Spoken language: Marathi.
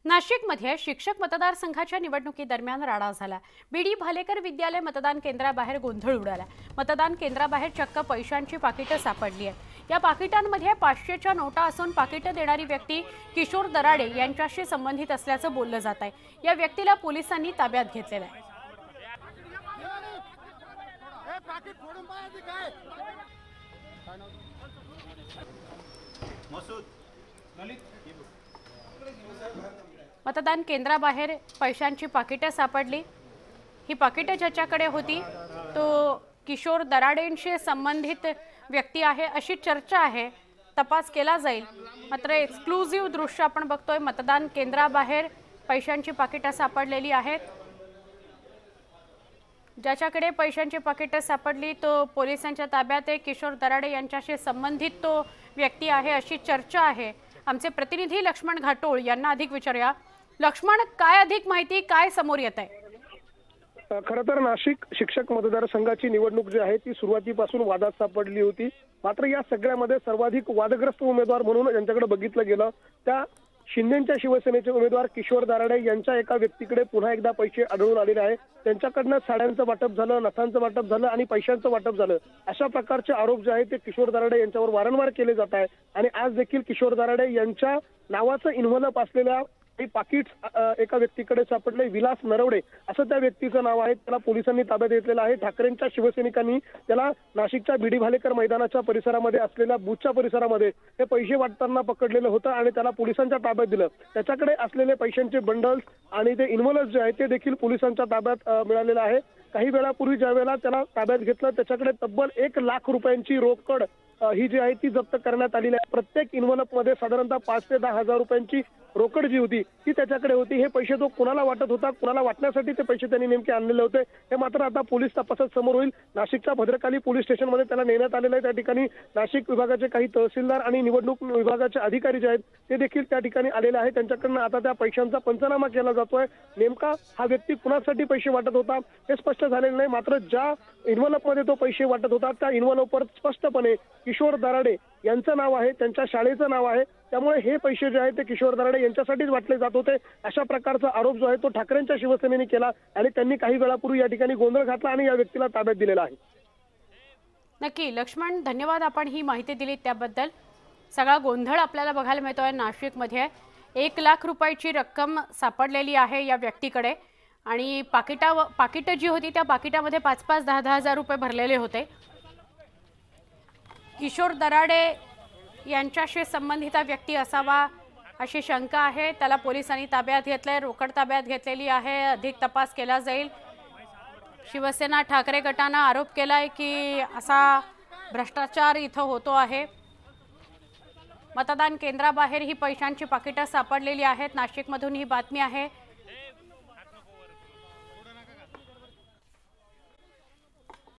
नाशिकमध्ये शिक्षक मतदारसंघाच्या निवडणुकीदरम्यान राडा झाला। बीडी भालेकर विद्यालय मतदान केंद्राबाहेर गोंधळ उडाला। मतदान केंद्राबाहेर चक्क पैशांची पाकिटं सापडली आहेत। या पाकिटांमध्ये 500च्या नोटा असून पाकिटं देणारी व्यक्ती किशोर दराडे यांच्याशी संबंधित असल्याचं बोललं जात आहे। या व्यक्तीला पोलिसांनी ताब्यात घेतलेलं आहे। मतदान केंद्राबाहेर पैशांची पाकिटं सापडली। ही पाकिटं ज्याच्याकडे होती तो किशोर दराडेंशी संबंधित व्यक्ती आहे अशी चर्चा आहे। तपास केला जाईल। मात्र एक्सक्लुझिव्ह दृश्य आपण बघतोय। मतदान केंद्राबाहेर पैशांची पाकिटं सापडलेली आहेत। ज्याच्याकडे पैशांची पाकिटं सापडली तो पोलिसांच्या ताब्यात आहे। किशोर दराडे यांच्याशी संबंधित तो व्यक्ती आहे अशी चर्चा आहे। आमचे प्रतिनिधी लक्ष्मण घाटोळ यांना अधिक विचारूया। लक्ष्मण, काय अधिक माहिती, काय समोर येत आहे? खरं तर नाशिक शिक्षक मतदारसंघाची निवडणूक जी आहे ती सुरुवातीपासून वादात सापडली होती। मात्र या सगळ्यामध्ये सर्वाधिक वादग्रस्त उमेदवार म्हणून ज्यांच्याकडे बघितलं गेलं त्या शिंदेच्या शिवसेनेचे उमेदवार किशोर दराडे यांच्या एका व्यक्तीकडे पुन्हा एकदा पैसे आढळून आलेले आहे। त्यांच्याकडनं साड्यांचं वाटप झालं, नथांचं वाटप झालं आणि पैशांचं वाटप झालं अशा प्रकारचे आरोप जे आहेत ते किशोर दराडे यांच्यावर वारंवार केले जात आहे। आणि आज देखील किशोर दराडे यांच्या नावाचं इन्व्हॉल्व असलेल्या काही पाकिट्स एका व्यक्तीकडे सापडले। विलास नरवडे असं त्या व्यक्तीचं नाव आहे। त्याला पोलिसांनी ताब्यात घेतलेलं आहे। ठाकरेंच्या शिवसैनिकांनी त्याला नाशिकच्या बीडी भालेकर मैदानाच्या परिसरामध्ये असलेल्या बूथच्या परिसरामध्ये हे पैसे वाटताना पकडलेलं होतं आणि त्याला पोलिसांच्या ताब्यात दिलं। त्याच्याकडे असलेले पैशांचे बंडल्स आणि ते इन्व्हॉल्व्स जे आहेत ते देखील पोलिसांच्या ताब्यात मिळालेलं आहे। काही वेळापूर्वी ज्या वेळेला त्याला ताब्यात घेतलं त्याच्याकडे तब्बल 1 लाख रुपयांची रोकड ही जी आहे ती जप्त करण्यात आलेली आहे। प्रत्येक इन्व्हॉल्व मध्ये साधारणतः 5 ते 10 हजार रुपयांची रोकड जी होती ती त्याच्याकडे होती। हे पैसे तो कुणाला वाटत होता, कुणाला वाटण्यासाठी ते पैसे त्यांनी नेमके आणलेले होते हे मात्र आता पोलीस तपासात समोर होईल। नाशिकच्या भद्रकाली पोलीस स्टेशनमध्ये त्याला नेण्यात आलेलं आहे। त्या ठिकाणी नाशिक विभागाचे काही तहसीलदार आणि निवडणूक विभागाचे अधिकारी जे आहेत ते देखील त्या ठिकाणी आलेले आहेत। त्यांच्याकडनं आता त्या पैशांचा पंचनामा केला जातोय। नेमका हा व्यक्ती कुणासाठी पैसे वाटत होता हे स्पष्ट झालेलं नाही। मात्र ज्या इन्व्हॉल्व मध्ये तो पैसे वाटत होता त्या इन्व्हॉल्ववर स्पष्टपणे किशोर दराडे यांचं नाव आहे, त्यांच्या शाळेचं नाव आहे। त्यामुळे हे पैसे जे आहेत ते किशोर दराडे यांच्यासाठीच वाटले जात होते अशा प्रकारचा आरोप जो आहे तो ठाकरेंच्या शिवसेनेने केला आणि त्यांनी काही वेळापूर्वी या ठिकाणी गोंधळ घातला आणि या व्यक्तीला ताब्यात दिलेला आहे। नक्की लक्ष्मण, धन्यवाद आपण ही माहिती दिली त्याबद्दल। सगळा गोंधळ आपल्याला बघायला मिळतोय नाशिकमध्ये। 1 लाख रुपयाची रक्कम सापडलेली आहे या व्यक्तीकडे आणि पाकिटं जी होती त्या पाकिटामध्ये 5-5, 10-10 हजार रुपये भरलेले होते। किशोर दराडे यांच्याशी संबंधित व्यक्ती असावा अशी शंका आहे। त्याला पोलिसांनी ताब्यात घेतलंय, रोकड ताब्यात घेतलेली आहे। अधिक तपास केला जाईल। शिवसेना ठाकरे गटानं आरोप केलाय की असा भ्रष्टाचार इथं होतो आहे। मतदान केंद्राबाहेर ही पैशांची पाकिटं सापडलेली आहेत। नाशिकमधून ही बातमी आहे।